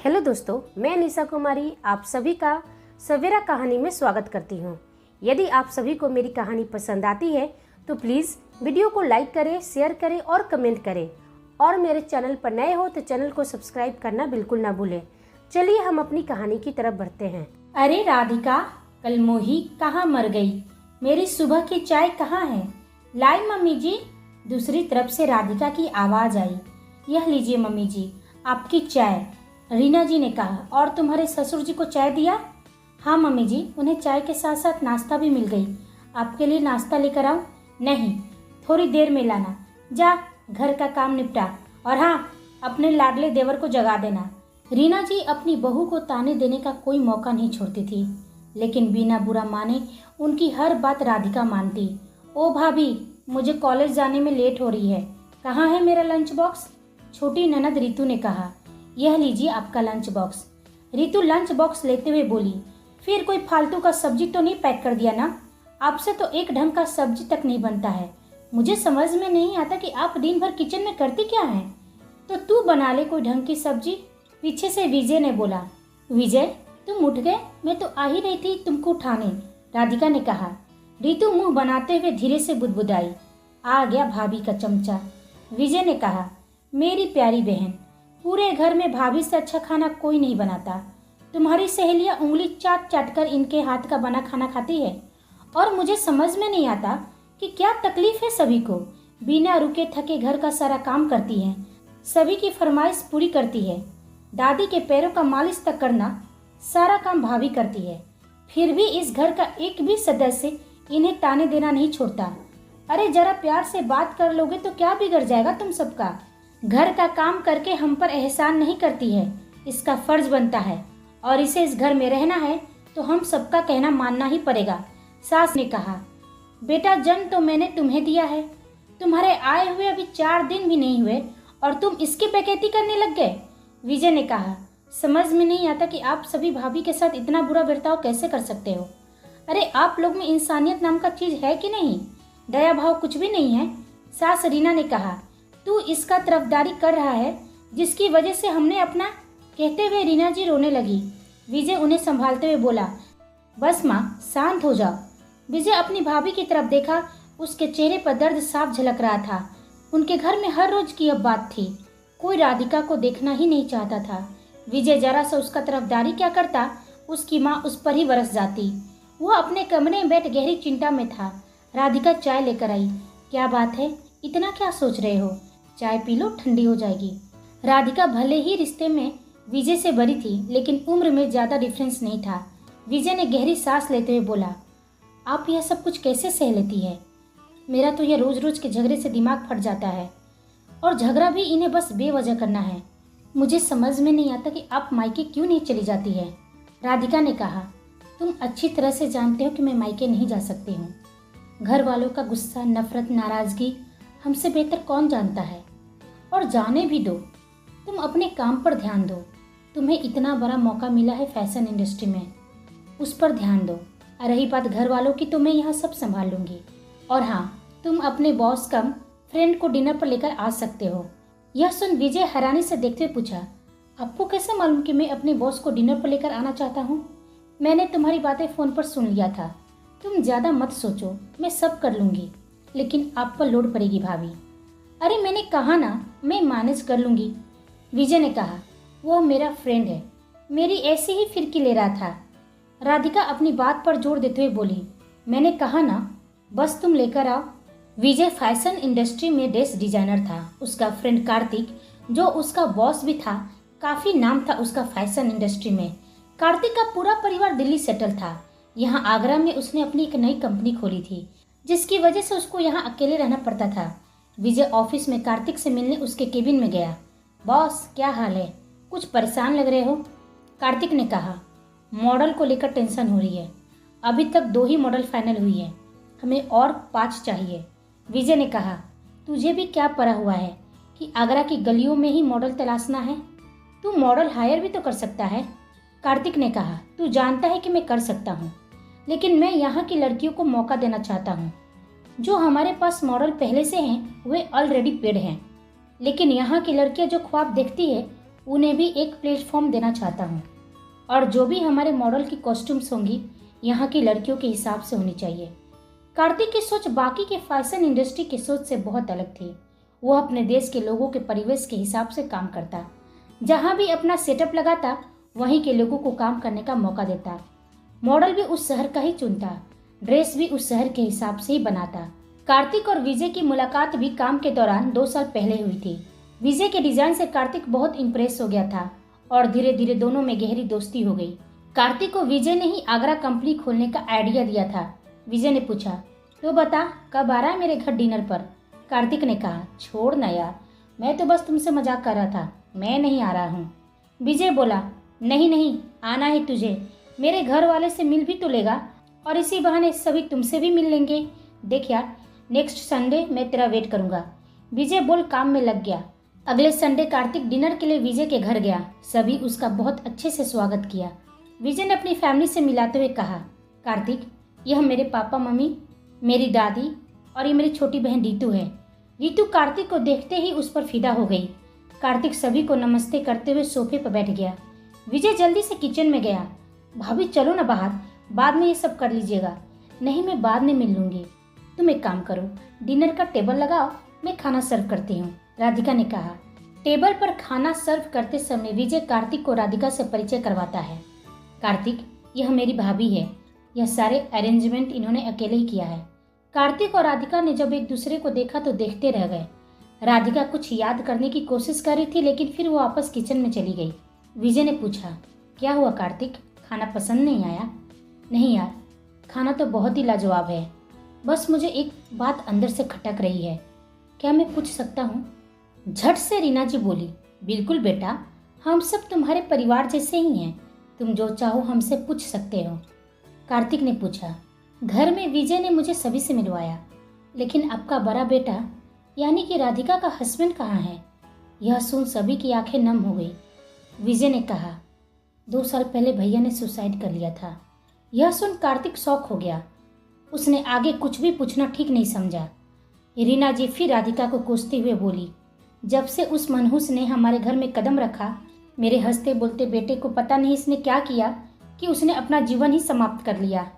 Hello दोस्तों, मैं निशा कुमारी आप सभी का सवेरा कहानी में स्वागत करती हूँ। यदि आप सभी को मेरी कहानी पसंद आती है तो प्लीज़ वीडियो को लाइक करें, शेयर करें और कमेंट करें। और मेरे चैनल पर नए हो तो चैनल को सब्सक्राइब करना बिल्कुल ना भूलें। चलिए हम अपनी कहानी की तरफ बढ़ते हैं। अरे राधिका, कल मोही कहाँ मर गई? मेरी सुबह की चाय कहाँ है? लाई मम्मी जी। दूसरी तरफ से राधिका की आवाज़ आई। यह लीजिए मम्मी जी, आपकी चाय। रीना जी ने कहा। और तुम्हारे ससुर जी को चाय दिया? हाँ मम्मी जी, उन्हें चाय के साथ साथ नाश्ता भी मिल गई। आपके लिए नाश्ता लेकर आऊँ? नहीं, थोड़ी देर में लाना। जा घर का काम निपटा। और हाँ, अपने लाडले देवर को जगा देना। रीना जी अपनी बहू को ताने देने का कोई मौका नहीं छोड़ती थी, लेकिन बिना बुरा माने उनकी हर बात राधिका मानती। ओ भाभी, मुझे कॉलेज जाने में लेट हो रही है, कहाँ है मेरा लंच बॉक्स? छोटी ननद रितु ने कहा। यह लीजिए आपका lunch box. Ritu lunch box लेते हुए बोली, फिर कोई फालतू का सब्जी तो नहीं पैक कर दिया ना? आपसे तो एक ढंग का सब्जी तक नहीं बनता है। मुझे समझ में नहीं आता कि आप दिन भर किचन में करती क्या हैं? तो तू बना ले कोई ढंग की सब्जी। पीछे से विजय ने बोला। विजय, तुम उठ गए? मैं तो आ ही रही थी तुमको उठाने, राधिका ने कहा। रितु मुंह बनाते हुए धीरे से बुदबुदाई। आ गया भाभी का चमचा। विजय ने कहा, मेरी प्यारी बहन, पूरे घर में भाभी से अच्छा खाना कोई नहीं बनाता। तुम्हारी सहेलियां उंगली चाट चाट कर इनके हाथ का बना खाना खाती है। और मुझे समझ में नहीं आता कि क्या तकलीफ है सभी को। बिना रुके थके घर का सारा काम करती है, सभी की फरमाइश पूरी करती है। दादी के पैरों का मालिश तक करना सारा काम भाभी करती है। फिर भी इस घर का एक भी सदस्य इन्हें ताने देना नहीं छोड़ता। अरे जरा प्यार से बात कर लोगे तो क्या बिगड़ जाएगा तुम सबका? घर का काम करके हम पर एहसान नहीं करती है, इसका फर्ज बनता है। और इसे इस घर में रहना है तो हम सबका कहना मानना ही पड़ेगा। सास ने कहा, बेटा जन्म तो मैंने तुम्हें दिया है, तुम्हारे आए हुए अभी 4 दिन भी नहीं हुए और तुम इसकी बेइज्जती करने लग गए। विजय ने कहा, समझ में नहीं आता कि आप सभी भाभी के साथ इतना बुरा बर्ताव कैसे कर सकते हो। अरे आप लोग में इंसानियत नाम का चीज है कि नहीं? दया भाव कुछ भी नहीं है। सास रीना ने कहा, तू इसका तरफदारी कर रहा है जिसकी वजह से हमने अपना। कहते हुए रीना जी रोने लगी। विजय उन्हें संभालते हुए बोला, बस माँ शांत हो जाओ। विजय अपनी भाभी की तरफ देखा, उसके चेहरे पर दर्द साफ झलक रहा था। उनके घर में हर रोज की अब बात थी, कोई राधिका को देखना ही नहीं चाहता था। विजय जरा सा उसका तरफदारी क्या करता, उसकी माँ उस पर ही बरस जाती। वह अपने कमरे में बैठ गहरी चिंता में था। राधिका चाय लेकर आई। क्या बात है, इतना क्या सोच रहे हो? चाय पी लो, ठंडी हो जाएगी। राधिका भले ही रिश्ते में विजय से बड़ी थी, लेकिन उम्र में ज़्यादा डिफरेंस नहीं था। विजय ने गहरी सांस लेते हुए बोला, आप यह सब कुछ कैसे सह लेती है? मेरा तो यह रोज रोज के झगड़े से दिमाग फट जाता है, और झगड़ा भी इन्हें बस बेवजह करना है। मुझे समझ में नहीं आता कि आप मायके क्यों नहीं चली जाती है। राधिका ने कहा, तुम अच्छी तरह से जानते हो कि मैं मायके नहीं जा सकती हूँ। घर वालों का गुस्सा, नफरत, नाराजगी हमसे बेहतर कौन जानता है। और जाने भी दो, तुम अपने काम पर ध्यान दो। तुम्हें इतना बड़ा मौका मिला है फैशन इंडस्ट्री में, उस पर ध्यान दो। रही बात घर वालों की तो मैं यहाँ सब संभाल लूँगी। और हाँ, तुम अपने बॉस कम फ्रेंड को डिनर पर लेकर आ सकते हो। यह सुन विजय हैरानी से देखते हुए पूछा, आपको कैसे मालूम कि मैं अपने बॉस को डिनर पर लेकर आना चाहता हूँ? मैंने तुम्हारी बातें फ़ोन पर सुन लिया था। तुम ज़्यादा मत सोचो, मैं सब कर लूँगी, लेकिन आप पर लोड पड़ेगी भाभी। अरे मैंने कहा ना, मैं मैनेज कर लूँगी। विजय ने कहा, वो मेरा फ्रेंड है, मेरी ऐसी ही फिरकी ले रहा था। राधिका अपनी बात पर जोर देते हुए बोली, मैंने कहा ना, बस तुम लेकर आओ। विजय फैशन इंडस्ट्री में ड्रेस डिजाइनर था। उसका फ्रेंड कार्तिक, जो उसका बॉस भी था, काफ़ी नाम था उसका फैशन इंडस्ट्री में। कार्तिक का पूरा परिवार दिल्ली सेटल था। यहाँ आगरा में उसने अपनी एक नई कंपनी खोली थी, जिसकी वजह से उसको यहाँ अकेले रहना पड़ता था। विजय ऑफिस में कार्तिक से मिलने उसके केबिन में गया। बॉस क्या हाल है, कुछ परेशान लग रहे हो? कार्तिक ने कहा, मॉडल को लेकर टेंशन हो रही है। अभी तक 2 ही मॉडल फाइनल हुई है, हमें और 5 चाहिए। विजय ने कहा, तुझे भी क्या पड़ा हुआ है कि आगरा की गलियों में ही मॉडल तलाशना है? तू मॉडल हायर भी तो कर सकता है। कार्तिक ने कहा, तू जानता है कि मैं कर सकता हूँ, लेकिन मैं यहाँ की लड़कियों को मौका देना चाहता हूँ। जो हमारे पास मॉडल पहले से हैं वे ऑलरेडी पेड हैं, लेकिन यहाँ की लड़कियाँ जो ख्वाब देखती है उन्हें भी एक प्लेटफॉर्म देना चाहता हूँ। और जो भी हमारे मॉडल की कॉस्ट्यूम्स होंगी यहाँ की लड़कियों के हिसाब से होनी चाहिए। कार्तिक की सोच बाकी के फैशन इंडस्ट्री की सोच से बहुत अलग थी। वो अपने देश के लोगों के परिवेश के हिसाब से काम करता। जहाँ भी अपना सेटअप लगाता वहीं के लोगों को काम करने का मौका देता। मॉडल भी उस शहर का ही चुनता, ड्रेस भी उस शहर के हिसाब से ही बनाता। कार्तिक और विजय की मुलाकात भी काम के दौरान 2 साल पहले हुई थी। विजय के डिजाइन से कार्तिक बहुत इम्प्रेस हो गया था और धीरे धीरे दोनों में गहरी दोस्ती हो गई। कार्तिक को विजय ने ही आगरा कंपनी खोलने का आइडिया दिया था। विजय ने पूछा, तो बता कब आ रहा है मेरे घर डिनर पर? कार्तिक ने कहा, छोड़ ना यार, मैं तो बस तुमसे मजाक कर रहा था, मैं नहीं आ रहा हूँ। विजय बोला, नहीं नहीं, आना है तुझे, मेरे घर वाले से मिल भी तो लेगा और इसी बहाने सभी तुमसे भी मिल लेंगे। देख यार, नेक्स्ट संडे मैं तेरा वेट करूंगा। विजय बोल काम में लग गया। अगले संडे कार्तिक डिनर के लिए विजय के घर गया। सभी उसका बहुत अच्छे से स्वागत किया। विजय ने अपनी फैमिली से मिलाते हुए कहा, कार्तिक, यह मेरे पापा मम्मी, मेरी दादी और ये मेरी छोटी बहन रीतू है। रीतू कार्तिक को देखते ही उस पर फिदा हो गई। कार्तिक सभी को नमस्ते करते हुए सोफे पर बैठ गया। विजय जल्दी से किचन में गया। भाभी चलो ना बाहर, बाद में ये सब कर लीजिएगा। नहीं, मैं बाद में मिल लूंगी। तुम एक काम करो, डिनर का टेबल लगाओ, मैं खाना सर्व करती हूँ, राधिका ने कहा। टेबल पर खाना सर्व करते समय विजय कार्तिक को राधिका से परिचय करवाता है। कार्तिक, यह मेरी भाभी है। यह सारे अरेंजमेंट इन्होंने अकेले ही किया है। कार्तिक और राधिका ने जब एक दूसरे को देखा तो देखते रह गए। राधिका कुछ याद करने की कोशिश कर रही थी, लेकिन फिर वो वापस किचन में चली गई। विजय ने पूछा, क्या हुआ कार्तिक, खाना पसंद नहीं आया? नहीं यार, खाना तो बहुत ही लाजवाब है, बस मुझे एक बात अंदर से खटक रही है। क्या मैं पूछ सकता हूँ? झट से रीना जी बोली, बिल्कुल बेटा, हम सब तुम्हारे परिवार जैसे ही हैं, तुम जो चाहो हमसे पूछ सकते हो। कार्तिक ने पूछा, घर में विजय ने मुझे सभी से मिलवाया, लेकिन आपका बड़ा बेटा यानी कि राधिका का हस्बैंड कहाँ है? यह सुन सभी की आंखें नम हो गई। विजय ने कहा, 2 साल पहले भैया ने सुसाइड कर लिया था। यह सुन कार्तिक शॉक हो गया। उसने आगे कुछ भी पूछना ठीक नहीं समझा। रीना जी फिर राधिका को कोसते हुए बोली, जब से उस मनहूस ने हमारे घर में कदम रखा, मेरे हंसते बोलते बेटे को पता नहीं इसने क्या किया कि उसने अपना जीवन ही समाप्त कर लिया।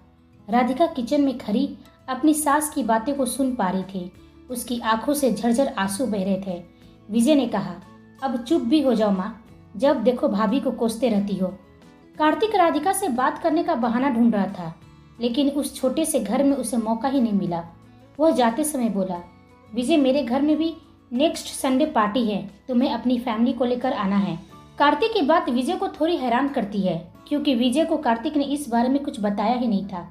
राधिका किचन में खड़ी अपनी सास की बातें को सुन पा रही थी। उसकी आंखों से झरझर आंसू बह रहे थे। विजय ने कहा, अब चुप भी हो जाओ माँ, जब देखो भाभी को कोसते रहती हो। कार्तिक राधिका से बात करने का बहाना ढूंढ रहा था, लेकिन उस छोटे से घर में उसे मौका ही नहीं मिला। वह जाते समय बोला, विजय, मेरे घर में भी नेक्स्ट संडे पार्टी है, तुम्हें अपनी फैमिली को लेकर आना है। कार्तिक की बात विजय को थोड़ी हैरान करती है, क्योंकि विजय को कार्तिक ने इस बारे में कुछ बताया ही नहीं था।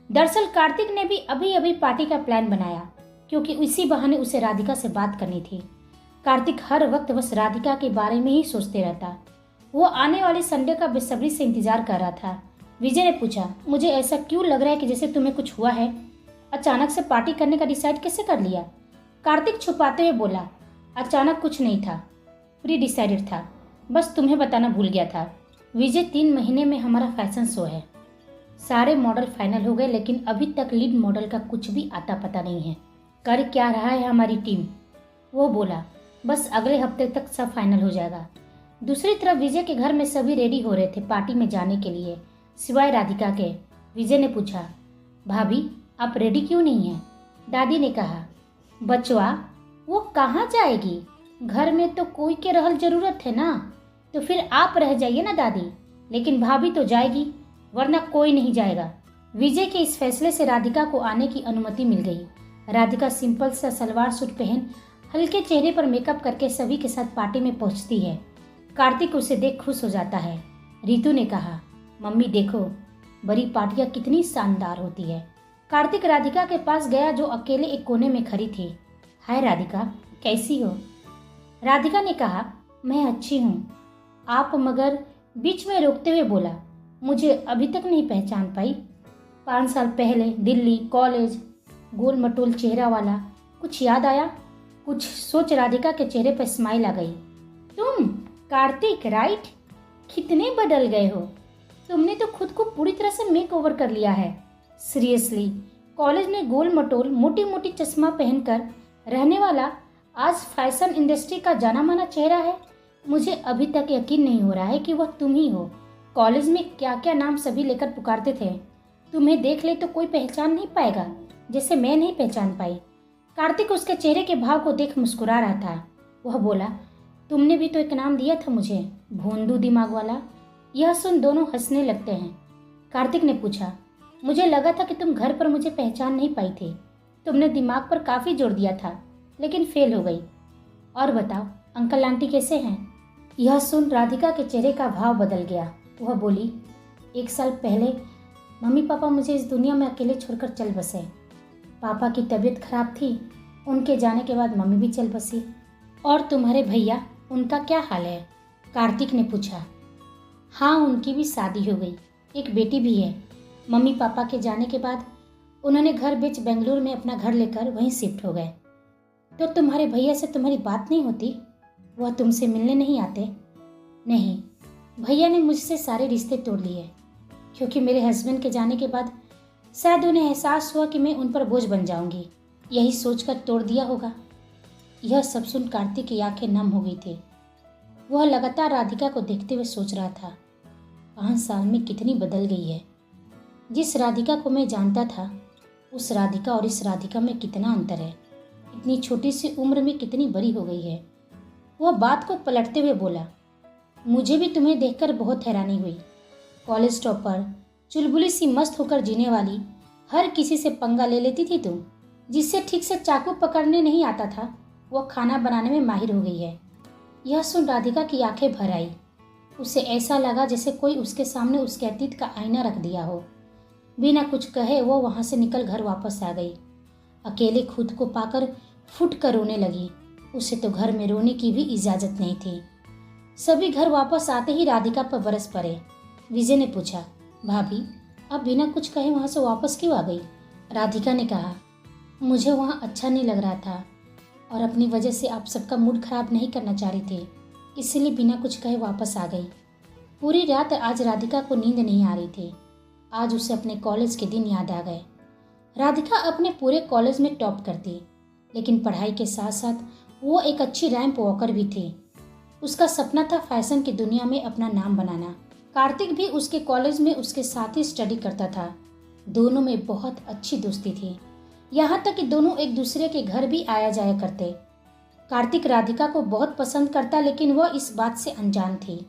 दरअसल कार्तिक ने भी अभी अभी पार्टी का प्लान बनाया, क्योंकि इसी बहाने उसे राधिका से बात करनी थी। कार्तिक हर वक्त बस राधिका के बारे में ही सोचते रहता। वो आने वाले संडे का बेसब्री से इंतजार कर रहा था। विजय ने पूछा, मुझे ऐसा क्यों लग रहा है कि जैसे तुम्हें कुछ हुआ है? अचानक से पार्टी करने का डिसाइड कैसे कर लिया? कार्तिक छुपाते हुए बोला, अचानक कुछ नहीं था, प्री डिसाइडेड था, बस तुम्हें बताना भूल गया था। विजय, 3 महीने में हमारा फैशन शो है। सारे मॉडल फाइनल हो गए, लेकिन अभी तक लीड मॉडल का कुछ भी आता पता नहीं है। कर क्या रहा है हमारी टीम? वो बोला, बस अगले हफ्ते तक सब फाइनल हो जाएगा। दूसरी तरफ विजय के घर में सभी रेडी हो रहे थे पार्टी में जाने के लिए, सिवाय राधिका के। विजय ने पूछा, भाभी आप रेडी क्यों नहीं हैं? दादी ने कहा, बचवा वो कहाँ जाएगी, घर में तो कोई के रहल जरूरत है ना, तो फिर आप रह जाइए ना दादी। लेकिन भाभी तो जाएगी, वरना कोई नहीं जाएगा। विजय के इस फैसले से राधिका को आने की अनुमति मिल गई। राधिका सिंपल सा सलवार सूट पहन हल्के चेहरे पर मेकअप करके सभी के साथ पार्टी में पहुंचती है। कार्तिक उसे देख खुश हो जाता है। रीतू ने कहा, मम्मी देखो, बड़ी पार्टियां कितनी शानदार होती है। कार्तिक राधिका के पास गया, जो अकेले एक कोने में खड़ी थी। हाय राधिका, कैसी हो? राधिका ने कहा, मैं अच्छी हूँ। आप? मगर बीच में रोकते हुए बोला, मुझे अभी तक नहीं पहचान पाई? 5 साल पहले दिल्ली कॉलेज, गोल मटोल चेहरा वाला, कुछ याद आया? कुछ सोच राधिका के चेहरे पर स्माइल आ गई। तुम कार्तिक राइट? कितने बदल गए हो, तुमने तो खुद को पूरी तरह से मेक ओवर कर लिया है। सीरियसली, कॉलेज में गोल मटोल मोटी मोटी चश्मा पहनकर रहने वाला आज फैशन इंडस्ट्री का जाना माना चेहरा है। मुझे अभी तक यकीन नहीं हो रहा है कि वह तुम ही हो। कॉलेज में क्या क्या नाम सभी लेकर पुकारते थे। तुम्हें देख ले तो कोई पहचान नहीं पाएगा, जैसे मैं नहीं पहचान पाई। कार्तिक उसके चेहरे के भाव को देख मुस्कुरा रहा था। वह बोला, तुमने भी तो एक नाम दिया था मुझे, भोंदू दिमाग वाला। यह सुन दोनों हंसने लगते हैं। कार्तिक ने पूछा, मुझे लगा था कि तुम घर पर मुझे पहचान नहीं पाई थी। तुमने दिमाग पर काफ़ी जोर दिया था, लेकिन फेल हो गई। और बताओ, अंकल आंटी कैसे हैं? यह सुन राधिका के चेहरे का भाव बदल गया। वह बोली, 1 साल पहले मम्मी पापा मुझे इस दुनिया में अकेले छोड़कर चल बसे। पापा की तबीयत खराब थी, उनके जाने के बाद मम्मी भी चल बसी। और तुम्हारे भैया, उनका क्या हाल है? कार्तिक ने पूछा। हाँ, उनकी भी शादी हो गई, एक बेटी भी है। मम्मी पापा के जाने के बाद उन्होंने घर बेच बेंगलुरु में अपना घर लेकर वहीं शिफ्ट हो गए। तो तुम्हारे भैया से तुम्हारी बात नहीं होती? वह तुमसे मिलने नहीं आते? नहीं, भैया ने मुझसे सारे रिश्ते तोड़ लिए, क्योंकि मेरे हस्बैंड के जाने के बाद शायद उन्हें एहसास हुआ कि मैं उन पर बोझ बन जाऊंगी, यही सोचकर तोड़ दिया होगा। यह सब सुन कार्तिक की आंखें नम हो गई थी। वह लगातार राधिका को देखते हुए सोच रहा था, 5 साल में कितनी बदल गई है। जिस राधिका को मैं जानता था, उस राधिका और इस राधिका में कितना अंतर है। इतनी छोटी सी उम्र में कितनी बड़ी हो गई है। वह बात को पलटते हुए बोला, मुझे भी तुम्हें देखकर बहुत हैरानी हुई। कॉलेज टॉपर, चुलबुली सी मस्त होकर जीने वाली, हर किसी से पंगा ले लेती थी तुम। जिससे ठीक से चाकू पकड़ने नहीं आता था, वह खाना बनाने में माहिर हो गई है। यह सुन राधिका की आंखें भर आई। उसे ऐसा लगा जैसे कोई उसके सामने उसके अतीत का आईना रख दिया हो। बिना कुछ कहे वो वहां से निकल घर वापस आ गई। अकेले खुद को पाकर फुट कर रोने लगी। उसे तो घर में रोने की भी इजाजत नहीं थी। सभी घर वापस आते ही राधिका पर बरस पड़े। विजय ने पूछा, भाभी, आप बिना कुछ कहे वहां से वापस क्यों आ गई? राधिका ने कहा, मुझे वहां अच्छा नहीं लग रहा था और अपनी वजह से आप सबका मूड खराब नहीं करना चाह रही थी, इसलिए बिना कुछ कहे वापस आ गई। पूरी रात आज राधिका को नींद नहीं आ रही थी। आज उसे अपने कॉलेज के दिन याद आ गए। राधिका अपने पूरे कॉलेज में टॉप करती, लेकिन पढ़ाई के साथ साथ वो एक अच्छी रैंप वॉकर भी थी। उसका सपना था फैशन की दुनिया में अपना नाम बनाना। कार्तिक भी उसके कॉलेज में उसके साथ ही स्टडी करता था। दोनों में बहुत अच्छी दोस्ती थी, यहाँ तक कि दोनों एक दूसरे के घर भी आया जाया करते। कार्तिक राधिका को बहुत पसंद करता, लेकिन वह इस बात से अनजान थी।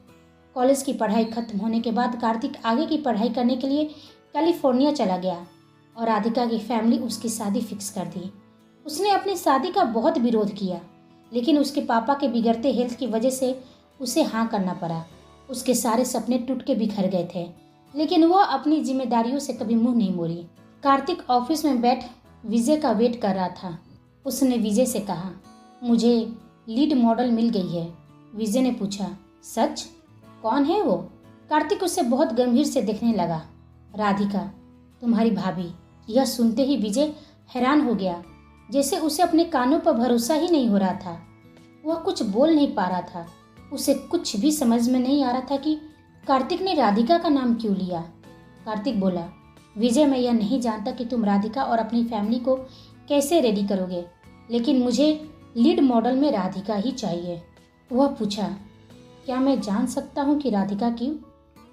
कॉलेज की पढ़ाई खत्म होने के बाद कार्तिक आगे की पढ़ाई करने के लिए कैलिफोर्निया चला गया और राधिका की फैमिली उसकी शादी फिक्स कर दी। उसने अपनी शादी का बहुत विरोध किया, लेकिन उसके पापा के बिगड़ते हेल्थ की वजह से उसे हाँ करना पड़ा। उसके सारे सपने टूट के बिखर गए थे, लेकिन वह अपनी जिम्मेदारियों से कभी मुंह नहीं मोड़ी। कार्तिक ऑफिस में बैठ विजय का वेट कर रहा था। उसने विजय से कहा, मुझे लीड मॉडल मिल गई है। विजय ने पूछा, सच? कौन है वो? कार्तिक उसे बहुत गंभीर से देखने लगा। राधिका, तुम्हारी भाभी। यह सुनते ही विजय हैरान हो गया, जैसे उसे अपने कानों पर भरोसा ही नहीं हो रहा था। वह कुछ बोल नहीं पा रहा था। उसे कुछ भी समझ में नहीं आ रहा था कि कार्तिक ने राधिका का नाम क्यों लिया। कार्तिक बोला, विजय, मैं यह नहीं जानता कि तुम राधिका और अपनी फैमिली को कैसे रेडी करोगे, लेकिन मुझे लीड मॉडल में राधिका ही चाहिए। वह पूछा, क्या मैं जान सकता हूँ कि राधिका क्यों?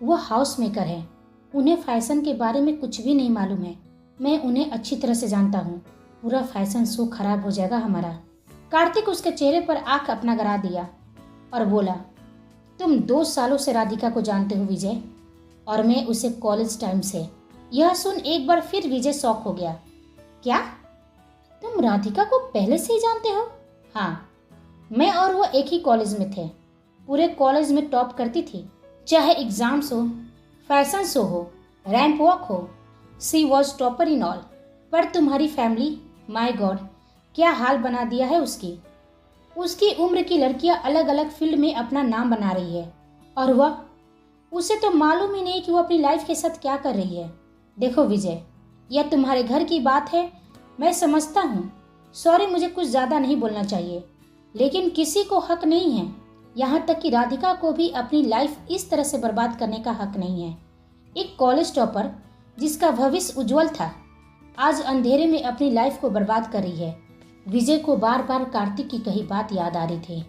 वह हाउस मेकर है, उन्हें फैशन के बारे में कुछ भी नहीं मालूम है। मैं उन्हें अच्छी तरह से जानता हूँ। पूरा फैशन शो खराब हो जाएगा हमारा। कार्तिक उसके चेहरे पर आंख अपना गड़ा दिया और बोला, तुम 2 सालों से राधिका को जानते हो विजय, और मैं उसे कॉलेज टाइम से। यह सुन एक बार फिर विजय शॉक हो गया। क्या? तुम राधिका को पहले से ही जानते हो? हाँ, मैं और वो एक ही कॉलेज में थे। पूरे कॉलेज में टॉप करती थी, चाहे एग्जाम्स हो, फैशन शो हो, रैंप वॉक हो। She was topper in all. पर तुम्हारी फैमिली, माय गॉड, क्या हाल बना दिया है उसकी। उसकी उम्र की लड़कियां अलग अलग फील्ड में अपना नाम बना रही है, और वह, उसे तो मालूम ही नहीं कि वो अपनी लाइफ के साथ क्या कर रही है। देखो विजय, यह तुम्हारे घर की बात है, मैं समझता हूँ। सॉरी, मुझे कुछ ज़्यादा नहीं बोलना चाहिए, लेकिन किसी को हक नहीं है, यहाँ तक कि राधिका को भी अपनी लाइफ इस तरह से बर्बाद करने का हक नहीं है। एक कॉलेज टॉपर जिसका भविष्य उज्जवल था, आज अंधेरे में अपनी लाइफ को बर्बाद कर रही है। विजय को बार बार कार्तिक की कही बात याद आ रही थी।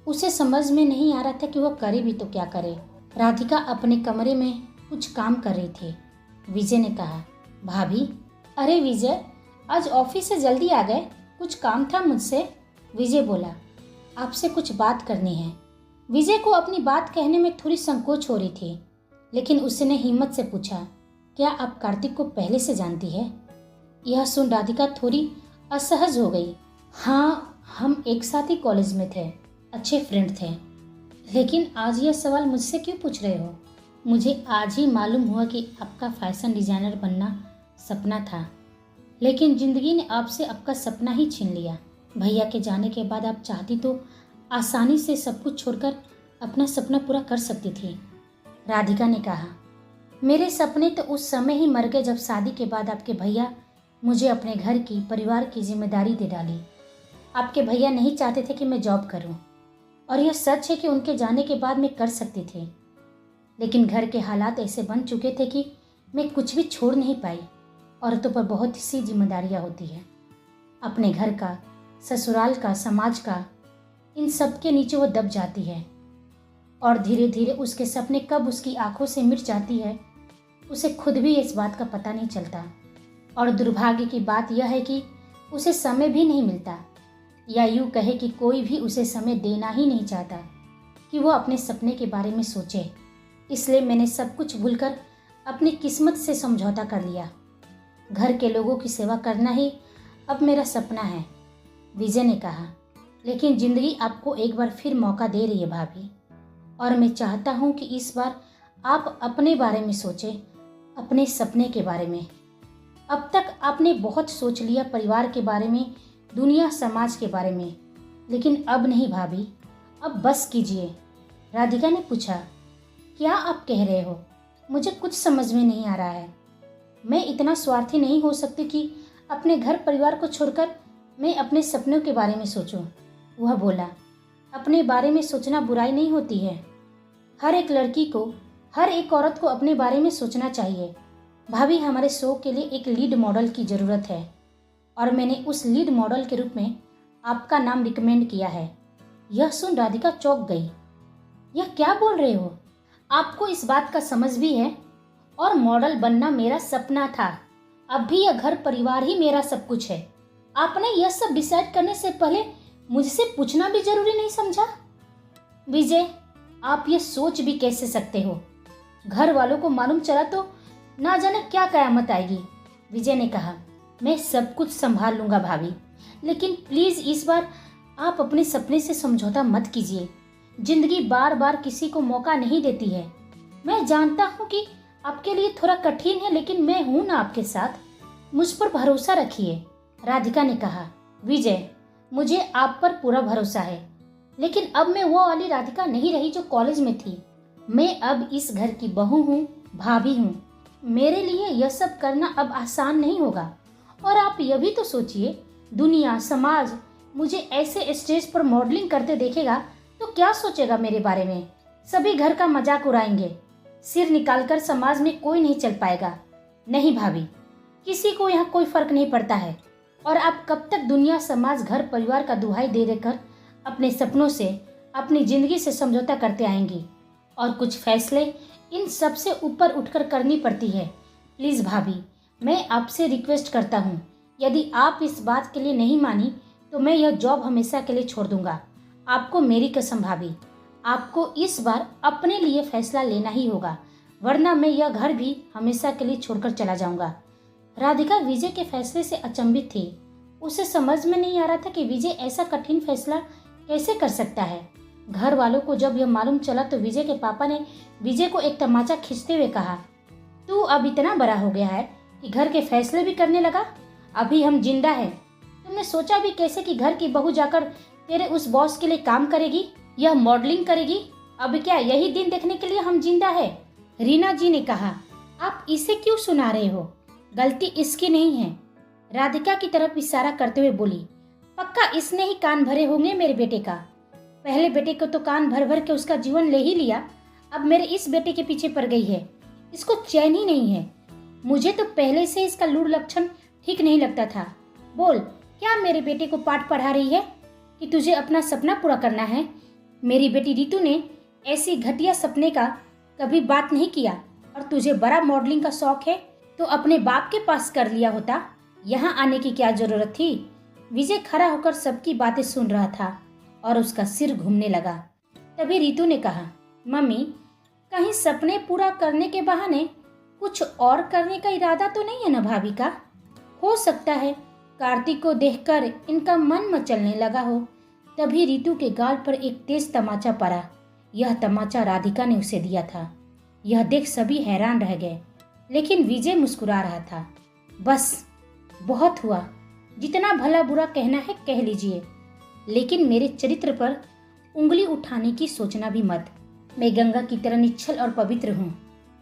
उसे समझ में नहीं आ रहा था कि वह करे भी तो क्या करे। राधिका अपने कमरे में कुछ काम कर रही थी। विजय ने कहा, भाभी। अरे विजय, आज ऑफिस से जल्दी आ गए, कुछ काम था मुझसे। विजय बोला, आपसे कुछ बात करनी है। विजय को अपनी बात कहने में थोड़ी संकोच हो रही थी, लेकिन उसने हिम्मत से पूछा, क्या आप कार्तिक को पहले से जानती है? यह सुन राधिका थोड़ी असहज हो गई। हाँ, हम एक साथ ही कॉलेज में थे, अच्छे फ्रेंड थे। लेकिन आज यह सवाल मुझसे क्यों पूछ रहे हो? मुझे आज ही मालूम हुआ कि आपका फैशन डिजाइनर बनना सपना था, लेकिन जिंदगी ने आपसे आपका सपना ही छीन लिया। भैया के जाने के बाद आप चाहती तो आसानी से सब कुछ छोड़कर अपना सपना पूरा कर सकती थी। राधिका ने कहा, मेरे सपने तो उस समय ही मर गए जब शादी के बाद आपके भैया मुझे अपने घर की, परिवार की जिम्मेदारी दे डाली। आपके भैया नहीं चाहते थे कि मैं जॉब करूं, और यह सच है कि उनके जाने के बाद मैं कर सकती थी, लेकिन घर के हालात ऐसे बन चुके थे कि मैं कुछ भी छोड़ नहीं पाई। औरतों पर बहुत सी जिम्मेदारियां होती है, अपने घर का, ससुराल का, समाज का, इन सब के नीचे वो दब जाती है, और धीरे धीरे उसके सपने कब उसकी आंखों से मिट जाती है उसे खुद भी इस बात का पता नहीं चलता। और दुर्भाग्य की बात यह है कि उसे समय भी नहीं मिलता, या यूँ कहे कि कोई भी उसे समय देना ही नहीं चाहता कि वो अपने सपने के बारे में सोचे। इसलिए मैंने सब कुछ भूलकर अपनी किस्मत से समझौता कर लिया। घर के लोगों की सेवा करना ही अब मेरा सपना है। विजय ने कहा, लेकिन जिंदगी आपको एक बार फिर मौका दे रही है भाभी, और मैं चाहता हूँ कि इस बार आप अपने बारे में सोचें, अपने सपने के बारे में। अब तक आपने बहुत सोच लिया, परिवार के बारे में, दुनिया, समाज के बारे में, लेकिन अब नहीं भाभी, अब बस कीजिए। राधिका ने पूछा, क्या आप कह रहे हो? मुझे कुछ समझ में नहीं आ रहा है। मैं इतना स्वार्थी नहीं हो सकती कि अपने घर परिवार को छोड़कर मैं अपने सपनों के बारे में सोचूं। वह बोला, अपने बारे में सोचना बुराई नहीं होती है। हर एक लड़की को, हर एक औरत को अपने बारे में सोचना चाहिए। भाभी, हमारे शो के लिए एक लीड मॉडल की ज़रूरत है, और मैंने उस लीड मॉडल के रूप में आपका नाम रिकमेंड किया है। यह सुन राधिका चौंक गई। यह क्या बोल रहे हो? आपको इस बात का समझ भी है? और मॉडल बनना मेरा सपना था। अब भी यह घर परिवार ही मेरा सब कुछ है। आपने यह सब डिसाइड करने से पहले मुझसे पूछना भी जरूरी नहीं समझा? विजय, आप ये सोच भी कैसे सकते हो? घर वालों को मालूम चला तो ना जाने क्या कयामत आएगी। विजय ने कहा, मैं सब कुछ संभाल लूंगा भाभी, लेकिन प्लीज इस बार आप अपने सपने से समझौता मत कीजिए। जिंदगी बार बार किसी को मौका नहीं देती है। मैं जानता हूँ कि आपके लिए थोड़ा कठिन है, लेकिन मैं हूं ना आपके साथ, मुझ पर भरोसा रखिए। राधिका ने कहा, विजय, मुझे आप पर पूरा भरोसा है, लेकिन अब मैं वो वाली राधिका नहीं रही जो कॉलेज में थी। मैं अब इस घर की बहू हूँ, भाभी हूँ। मेरे लिए यह सब करना अब आसान नहीं होगा। और आप यह भी तो सोचिए, दुनिया, समाज मुझे ऐसे स्टेज पर मॉडलिंग करते देखेगा तो क्या सोचेगा मेरे बारे में? सभी घर का मजाक उड़ाएंगे। सिर निकालकर समाज में कोई नहीं चल पाएगा। नहीं भाभी, किसी को यहाँ कोई फर्क नहीं पड़ता है। और आप कब तक दुनिया, समाज, घर परिवार का दुहाई दे देकर अपने सपनों से, अपनी जिंदगी से समझौता करते आएंगी? और कुछ फैसले इन सब से ऊपर उठकर करनी पड़ती है। प्लीज भाभी, मैं आपसे रिक्वेस्ट करता हूँ, यदि आप इस बात के लिए नहीं मानी तो मैं यह जॉब हमेशा के लिए छोड़ दूंगा। आपको मेरी कसम भाभी, आपको इस बार अपने लिए फैसला लेना ही होगा, वरना मैं यह घर भी हमेशा के लिए छोड़कर चला जाऊंगा। राधिका विजय के फैसले से अचंभित थी। उसे समझ में नहीं आ रहा था कि विजय ऐसा कठिन फैसला कैसे कर सकता है। घर वालों को जब यह मालूम चला तो विजय के पापा ने विजय को एक तमाचा खींचते हुए कहा, तू अब इतना बड़ा हो गया है कि घर के फैसले भी करने लगा? अभी हम जिंदा हैं, तुमने सोचा भी कैसे कि घर की बहू जाकर तेरे उस बॉस के लिए काम करेगी, यह मॉडलिंग करेगी? अब क्या यही दिन देखने के लिए हम जिंदा है? रीना जी ने कहा, आप इसे क्यों सुना रहे हो? गलती इसकी नहीं है। राधिका की तरफ इशारा करते हुए बोली, पक्का इसने ही कान भरे होंगे मेरे बेटे का। पहले बेटे को तो कान भर भर के उसका जीवन ले ही लिया, अब मेरे इस बेटे के पीछे पड़ गई है। इसको चैन ही नहीं है। मुझे तो पहले से इसका लूढ़ लक्षण ठीक नहीं लगता था। बोल, क्या मेरे बेटे को पाठ पढ़ा रही है कि तुझे अपना सपना पूरा करना है? मेरी बेटी रितु ने ऐसी घटिया सपने का कभी बात नहीं किया। और तुझे बड़ा मॉडलिंग का शौक है तो अपने बाप के पास कर लिया होता, यहाँ आने की क्या जरूरत थी। विजय खड़ा होकर सबकी बातें सुन रहा था और उसका सिर घूमने लगा। तभी रितु ने कहा, मम्मी, कहीं सपने पूरा करने के बहाने कुछ और करने का इरादा तो नहीं है ना भाभी का? हो सकता है कार्तिक को देखकर इनका मन मचलने लगा हो। तभी रितु के गाल पर एक तेज तमाचा पड़ा। यह तमाचा राधिका ने उसे दिया था। यह देख सभी हैरान रह गए, लेकिन विजय मुस्कुरा रहा था। बस बहुत हुआ, जितना भला बुरा कहना है कह लीजिए, लेकिन मेरे चरित्र पर उंगली उठाने की सोचना भी मत। मैं गंगा की तरह निश्चल और पवित्र हूँ।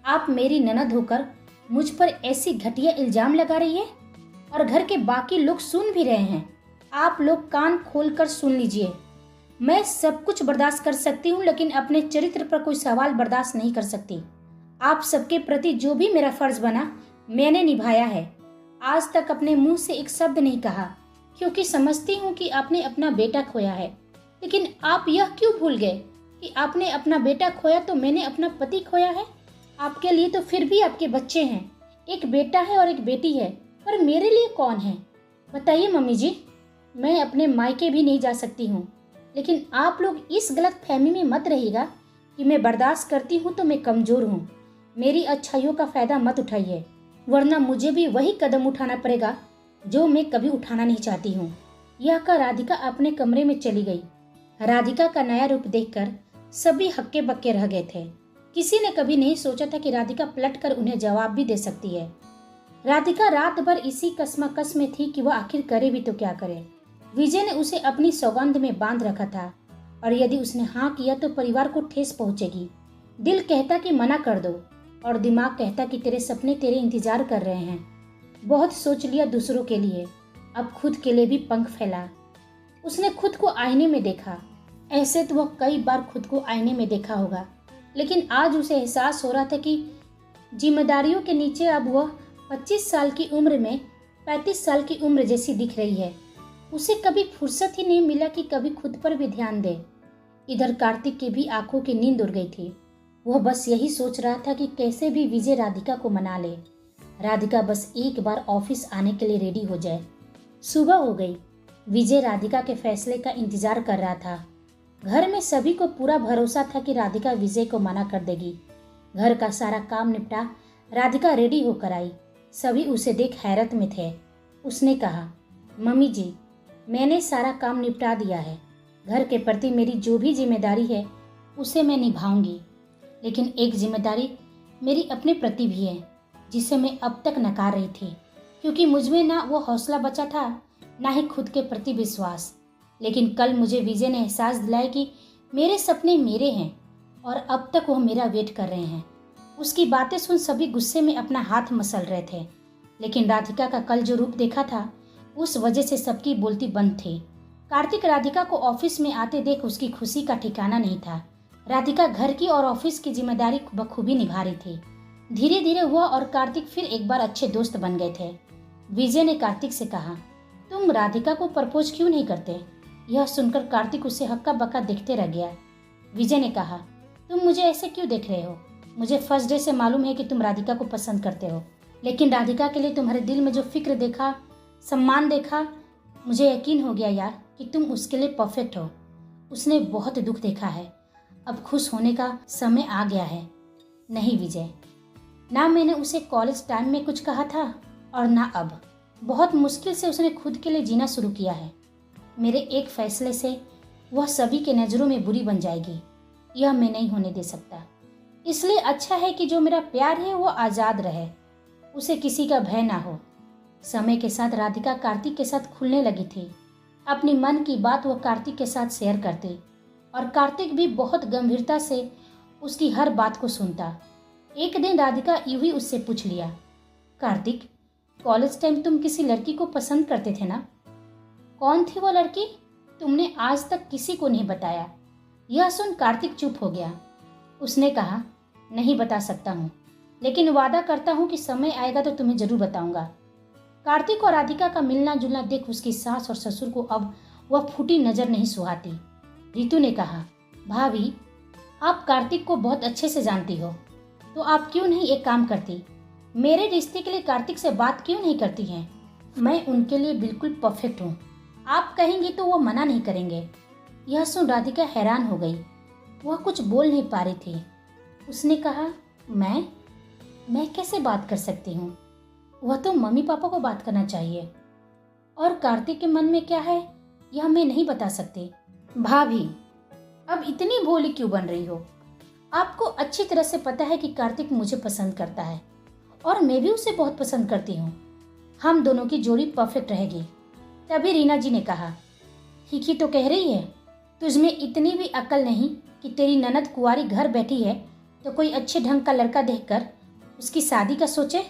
आप मेरी ननद होकर मुझ पर ऐसी घटिया इल्जाम लगा रही है और घर के बाकी लोग सुन भी रहे हैं। आप लोग कान खोलकर सुन लीजिए। मैं सब कुछ बर्दाश्त कर सकती हूँ, लेकिन अपने चरित्र पर कोई सवाल बर्दाश्त नहीं कर सकती। आप सबके प्रति जो भी मेरा फर्ज बना मैंने निभाया है। आज तक अपने मुंह से एक शब्द नहीं कहा, क्योंकि समझती हूँ कि आपने अपना बेटा खोया है। लेकिन आप यह क्यों भूल गए कि आपने अपना बेटा खोया तो मैंने अपना पति खोया है? आपके लिए तो फिर भी आपके बच्चे हैं, एक बेटा है और एक बेटी है, पर मेरे लिए कौन है? बताइए मम्मी जी। मैं अपने मायके भी नहीं जा सकती हूँ, लेकिन आप लोग इस गलत फहमी में मत रहिएगा कि मैं बर्दाश्त करती हूँ तो मैं कमजोर हूँ। मेरी अच्छाइयों का फायदा मत उठाइए, वरना मुझे भी वही कदम उठाना पड़ेगा जो मैं कभी उठाना नहीं चाहती हूँ। यह कह राधिका अपने कमरे में चली गई। राधिका का नया रूप देखकर सभी हक्के बक्के रह गए थे। किसी ने कभी नहीं सोचा था कि राधिका पलटकर उन्हें जवाब भी दे सकती है। राधिका रात भर इसी कश्मकश में थी कि वह आखिर करे भी तो क्या करे। विजय ने उसे अपनी सौगंध में बांध रखा था, और यदि उसने हाँ किया तो परिवार को ठेस पहुंचेगी। दिल कहता कि मना कर दो, और दिमाग कहता कि तेरे सपने तेरे इंतजार कर रहे हैं। बहुत सोच लिया दूसरों के लिए, अब खुद के लिए भी पंख फैला। उसने खुद को आईने में देखा। ऐसे तो वह कई बार खुद को आईने में देखा होगा, लेकिन आज उसे एहसास हो रहा था कि जिम्मेदारियों के नीचे अब वह 25 साल की उम्र में 35 साल की उम्र जैसी दिख रही है। उसे कभी फुर्सत ही नहीं मिला कि कभी खुद पर भी ध्यान दे। इधर कार्तिक की भी आंखों की नींद उड़ गई थी। वह बस यही सोच रहा था कि कैसे भी विजय राधिका को मना ले। राधिका बस एक बार ऑफिस आने के लिए रेडी हो जाए। सुबह हो गई। विजय राधिका के फैसले का इंतजार कर रहा था। घर में सभी को पूरा भरोसा था कि राधिका विजय को मना कर देगी। घर का सारा काम निपटा राधिका रेडी होकर आई। सभी उसे देख हैरत में थे। उसने कहा, मम्मी जी, मैंने सारा काम निपटा दिया है। घर के प्रति मेरी जो भी जिम्मेदारी है उसे मैं निभाऊंगी, लेकिन एक जिम्मेदारी मेरी अपने प्रति भी है, जिसे मैं अब तक नकार रही थी, क्योंकि मुझमें ना वो हौसला बचा था, ना ही खुद के प्रति विश्वास। लेकिन कल मुझे विजय ने एहसास दिलाया कि मेरे सपने मेरे हैं और अब तक वह मेरा वेट कर रहे हैं। उसकी बातें सुन सभी गुस्से में अपना हाथ मसल रहे थे, लेकिन राधिका का कल जो रूप देखा था उस वजह से सबकी बोलती बंद थी। कार्तिक राधिका को ऑफिस में आते देख उसकी खुशी का ठिकाना नहीं था। राधिका घर की और ऑफिस की जिम्मेदारी बखूबी निभा रही थी। धीरे धीरे वह और कार्तिक फिर एक बार अच्छे दोस्त बन गए थे। विजय ने कार्तिक से कहा, तुम राधिका को प्रपोज क्यों नहीं करते? यह सुनकर कार्तिक उसे हक्का बक्का देखते रह गया। विजय ने कहा, तुम मुझे ऐसे क्यों देख रहे हो? मुझे फर्स्ट डे से मालूम है कि तुम राधिका को पसंद करते हो, लेकिन राधिका के लिए तुम्हारे दिल में जो फिक्र देखा, सम्मान देखा, मुझे यकीन हो गया यार कि तुम उसके लिए परफेक्ट हो। उसने बहुत दुख देखा है, अब खुश होने का समय आ गया है। नहीं विजय, ना मैंने उसे कॉलेज टाइम में कुछ कहा था और ना अब। बहुत मुश्किल से उसने खुद के लिए जीना शुरू किया है। मेरे एक फैसले से वह सभी के नज़रों में बुरी बन जाएगी, यह मैं नहीं होने दे सकता। इसलिए अच्छा है कि जो मेरा प्यार है वो आज़ाद रहे, उसे किसी का भय ना हो। समय के साथ राधिका कार्तिक के साथ खुलने लगी थी। अपनी मन की बात वह कार्तिक के साथ शेयर करती और कार्तिक भी बहुत गंभीरता से उसकी हर बात को सुनता। एक दिन राधिका यूं ही उससे पूछ लिया, कार्तिक, कॉलेज टाइम तुम किसी लड़की को पसंद करते थे ना? कौन थी वो लड़की? तुमने आज तक किसी को नहीं बताया। यह सुन कार्तिक चुप हो गया। उसने कहा, नहीं बता सकता हूँ, लेकिन वादा करता हूँ कि समय आएगा तो तुम्हें जरूर बताऊंगा। कार्तिक और राधिका का मिलना जुलना देख उसकी सास और ससुर को अब वह फूटी नजर नहीं सुहाती। रितु ने कहा, भाभी, आप कार्तिक को बहुत अच्छे से जानती हो, तो आप क्यों नहीं एक काम करती, मेरे रिश्ते के लिए कार्तिक से बात क्यों नहीं करती हैं? मैं उनके लिए बिल्कुल परफेक्ट हूँ। आप कहेंगी तो वो मना नहीं करेंगे। यह सुन राधिका हैरान हो गई। वह कुछ बोल नहीं पा रही थी। उसने कहा, मैं कैसे बात कर सकती हूँ? वह तो मम्मी पापा को बात करना चाहिए, और कार्तिक के मन में क्या है यह मैं नहीं बता सकती। भाभी, अब इतनी भोली क्यों बन रही हो? आपको अच्छी तरह से पता है कि कार्तिक मुझे पसंद करता है और मैं भी उसे बहुत पसंद करती हूँ। हम दोनों की जोड़ी परफेक्ट रहेगी। तभी रीना जी ने कहा, ठीक ही तो कह रही है, तुझमें इतनी भी अकल नहीं कि तेरी ननद कुंवारी घर बैठी है तो कोई अच्छे ढंग का लड़का देखकर उसकी शादी का सोचे।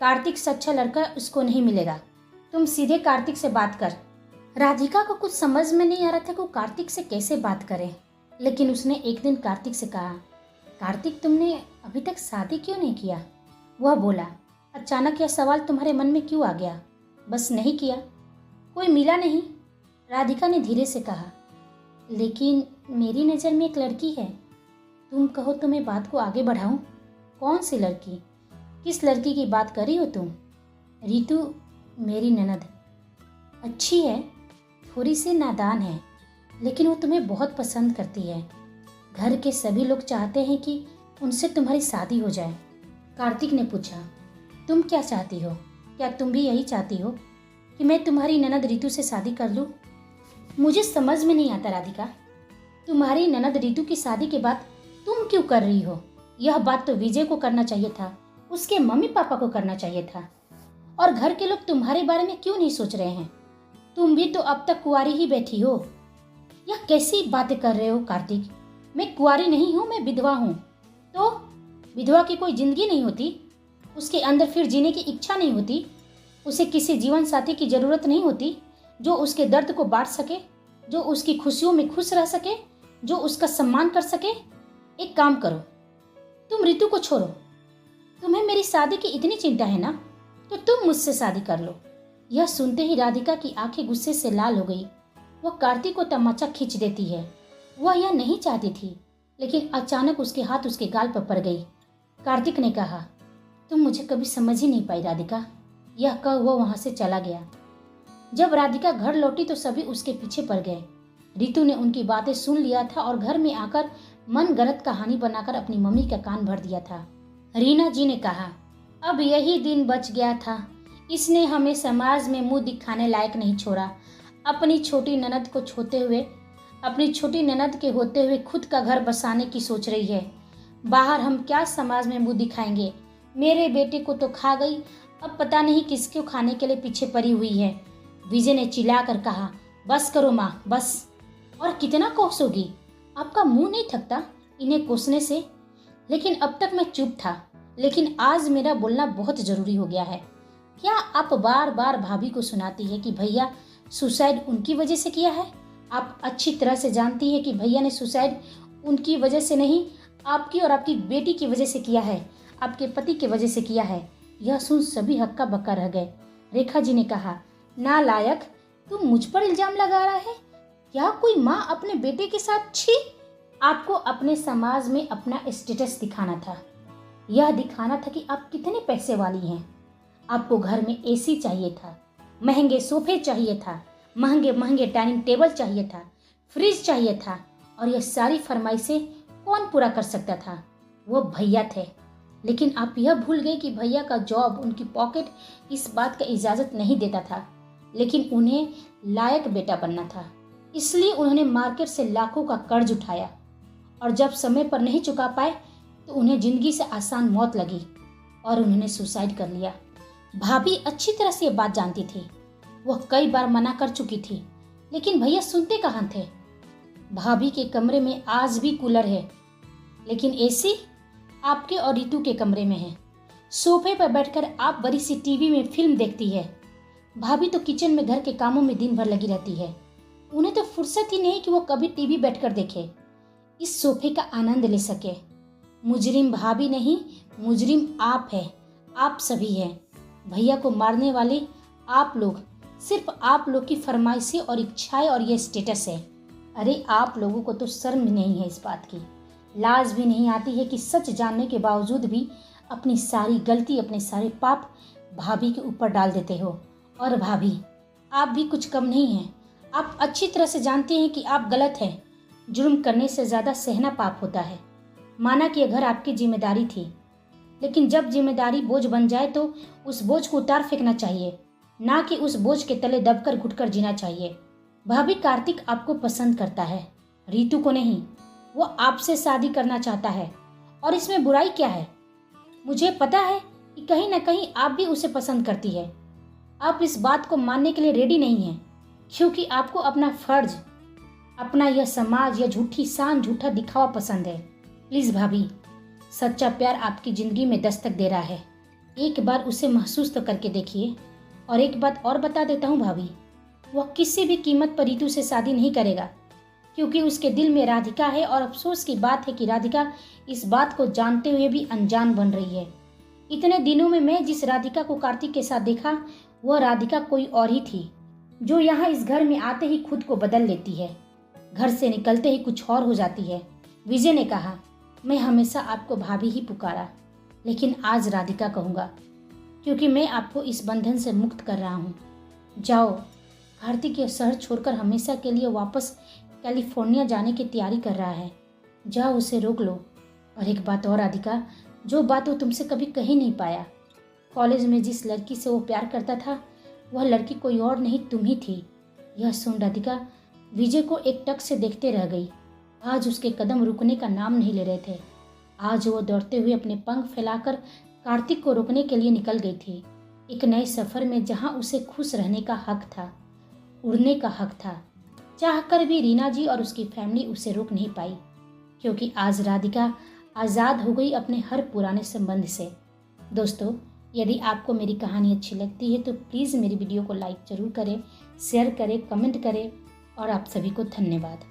कार्तिक से अच्छा लड़का उसको नहीं मिलेगा। तुम सीधे कार्तिक से बात कर। राधिका को कुछ समझ में नहीं आ रहा था कि वो कार्तिक से कैसे बात करे, लेकिन उसने एक दिन कार्तिक से कहा, कार्तिक, तुमने अभी तक शादी क्यों नहीं किया? वह बोला, अचानक यह सवाल तुम्हारे मन में क्यों आ गया? बस नहीं किया, कोई मिला नहीं। राधिका ने धीरे से कहा, लेकिन मेरी नज़र में एक लड़की है। तुम कहो तो मैं बात को आगे बढ़ाऊं? कौन सी लड़की? किस लड़की की बात कर रही हो तुम? रीतू, मेरी ननद। अच्छी है, थोड़ी सी नादान है, लेकिन वो तुम्हें बहुत पसंद करती है। घर के सभी लोग चाहते हैं कि उनसे तुम्हारी शादी हो जाए। कार्तिक ने पूछा, तुम क्या चाहती हो? क्या तुम भी यही चाहती हो कि मैं तुम्हारी ननद रीतू से शादी कर लूँ? मुझे समझ में नहीं आता राधिका, तुम्हारी ननद रीतू की शादी के बाद तुम क्यों कर रही हो? यह बात तो विजय को करना चाहिए था, उसके मम्मी पापा को करना चाहिए था। और घर के लोग तुम्हारे बारे में क्यों नहीं सोच रहे हैं? तुम भी तो अब तक कुंवारी ही बैठी हो। यह कैसी बातें कर रहे हो कार्तिक? मैं कुंवारी नहीं हूँ, मैं विधवा हूँ। तो विधवा की कोई जिंदगी नहीं होती? उसके अंदर फिर जीने की इच्छा नहीं होती? उसे किसी जीवन साथी की जरूरत नहीं होती जो उसके दर्द को बांट सके, जो उसकी खुशियों में खुश रह सके, जो उसका सम्मान कर सके? एक काम करो, तुम ऋतु को छोड़ो। तुम्हें मेरी शादी की इतनी चिंता है ना, तो तुम मुझसे शादी कर लो। यह सुनते ही राधिका की आंखें गुस्से से लाल हो गई। वह कार्तिक को तमाचा खींच देती है। वह यह नहीं चाहती थी, लेकिन अचानक उसके हाथ उसके गाल पर पड़ गई। कार्तिक ने कहा, तुम मुझे कभी समझ ही नहीं पाई राधिका। यह कह वह वहां से चला गया। जब राधिका घर लौटी तो सभी उसके पीछे पड़ गए। रीतू ने उनकी बातें सुन लिया था और घर में आकर मन गलत कहानी बनाकर अपनी मम्मी का कान भर दिया था। रीना जी ने कहा, अब यही दिन बच गया था। इसने हमें समाज में मुंह दिखाने लायक नहीं छोड़ा। अपनी छोटी ननद के होते हुए खुद का घर बसाने की सोच रही है। बाहर हम क्या समाज में मुंह दिखाएंगे? मेरे बेटे को तो खा गई, अब पता नहीं किसको खाने के लिए पीछे पड़ी हुई है। विजय ने चिल्लाकर कहा, बस करो माँ, बस। और कितना कोसोगी? आपका मुंह नहीं थकता इन्हें कोसने से? लेकिन अब तक मैं चुप था, लेकिन आज मेरा बोलना बहुत जरूरी हो गया है। क्या आप बार बार भाभी को सुनाती है कि भैया सुसाइड उनकी वजह से किया है? आप अच्छी तरह से जानती है कि भैया ने सुसाइड उनकी वजह से नहीं, आपकी और आपकी बेटी की वजह से किया है, आपके पति की वजह से किया है। यह सुन सभी हक्का बक्का रह गए। रेखा जी ने कहा, नालायक, तुम मुझ पर इल्जाम लगा रहा है? क्या कोई माँ अपने बेटे के साथ? छी! आपको अपने समाज में अपना स्टेटस दिखाना था। यह दिखाना था कि आप कितने पैसे वाली हैं। आपको घर में एसी चाहिए था, महंगे सोफे चाहिए था, महंगे महंगे डाइनिंग टेबल चाहिए था, फ्रिज चाहिए था, और यह सारी फरमाइशें कौन पूरा कर सकता था? वो भैया थे। लेकिन आप यह भूल गए कि भैया का जॉब, उनकी पॉकेट इस बात का इजाज़त नहीं देता था। लेकिन उन्हें लायक बेटा बनना था, इसलिए उन्होंने मार्केट से लाखों का कर्ज उठाया, और जब समय पर नहीं चुका पाए तो उन्हें जिंदगी से आसान मौत लगी और उन्होंने सुसाइड कर लिया। भाभी अच्छी तरह से ये बात जानती थी। वह कई बार मना कर चुकी थी, लेकिन भैया सुनते कहाँ थे। भाभी के कमरे में आज भी कूलर है, लेकिन एसी आपके और रीतू के कमरे में है। सोफे पर बैठकर आप बड़ी सी टीवी में फिल्म देखती है। भाभी तो किचन में घर के कामों में दिन भर लगी रहती है। उन्हें तो फुर्सत ही नहीं कि वो कभी टीवी बैठकर देखे, इस सोफे का आनंद ले सके। मुजरिम भाभी नहीं, मुजरिम आप है, आप सभी हैं। भैया को मारने वाले आप लोग, सिर्फ आप लोग की फरमाइशें और इच्छाएं और ये स्टेटस है। अरे आप लोगों को तो शर्म नहीं है इस बात की, लाज भी नहीं आती है कि सच जानने के बावजूद भी अपनी सारी गलती, अपने सारे पाप भाभी के ऊपर डाल देते हो। और भाभी, आप भी कुछ कम नहीं हैं। आप अच्छी तरह से जानते हैं कि आप गलत हैं। जुर्म करने से ज़्यादा सहना पाप होता है। माना कि यह घर आपकी जिम्मेदारी थी, लेकिन जब जिम्मेदारी बोझ बन जाए तो उस बोझ को उतार फेंकना चाहिए, ना कि उस बोझ के तले दबकर घुटकर जीना चाहिए। भाभी, कार्तिक आपको पसंद करता है, रीतू को नहीं। वो आपसे शादी करना चाहता है और इसमें बुराई क्या है? मुझे पता है कि कहीं ना कहीं आप भी उसे पसंद करती है। आप इस बात को मानने के लिए रेडी नहीं हैं, क्योंकि आपको अपना फर्ज, अपना यह समाज, यह झूठी शान, झूठा दिखावा पसंद है। प्लीज़ भाभी, सच्चा प्यार आपकी ज़िंदगी में दस्तक दे रहा है। एक बार उसे महसूस तो करके देखिए। और एक बात और बता देता हूँ भाभी, वह किसी भी कीमत पर रीतू से शादी नहीं करेगा, क्योंकि उसके दिल में राधिका है। और अफसोस की बात है कि राधिका इस बात को जानते हुए भी अनजान बन रही है। इतने दिनों में मैं जिस राधिका को कार्तिक के साथ देखा, वह राधिका कोई और ही थी, जो यहाँ इस घर में आते ही खुद को बदल लेती है, घर से निकलते ही कुछ और हो जाती है। विजय ने कहा, मैं हमेशा आपको भाभी ही पुकारा, लेकिन आज राधिका कहूँगा, क्योंकि मैं आपको इस बंधन से मुक्त कर रहा हूँ। जाओ, कार्तिक यह शहर छोड़कर हमेशा के लिए वापस कैलिफोर्निया जाने की तैयारी कर रहा है। जाओ, उसे रोक लो। और एक बात और राधिका, जो बात वो तुमसे कभी कह ही नहीं पाया, कॉलेज में जिस लड़की से वो प्यार करता था, वह लड़की कोई और नहीं, तुम ही थी। यह सुन राधिका विजय को एक टक से देखते रह गई। आज उसके कदम रुकने का नाम नहीं ले रहे थे। आज वो दौड़ते हुए अपने पंख फैलाकर कार्तिक को रोकने के लिए निकल गई थी, एक नए सफ़र में जहाँ उसे खुश रहने का हक था, उड़ने का हक था। चाहकर भी रीना जी और उसकी फैमिली उसे रोक नहीं पाई, क्योंकि आज राधिका आज़ाद हो गई अपने हर पुराने संबंध से। दोस्तों, यदि आपको मेरी कहानी अच्छी लगती है तो प्लीज़ मेरी वीडियो को लाइक ज़रूर करें, शेयर करें, कमेंट करें। और आप सभी को धन्यवाद।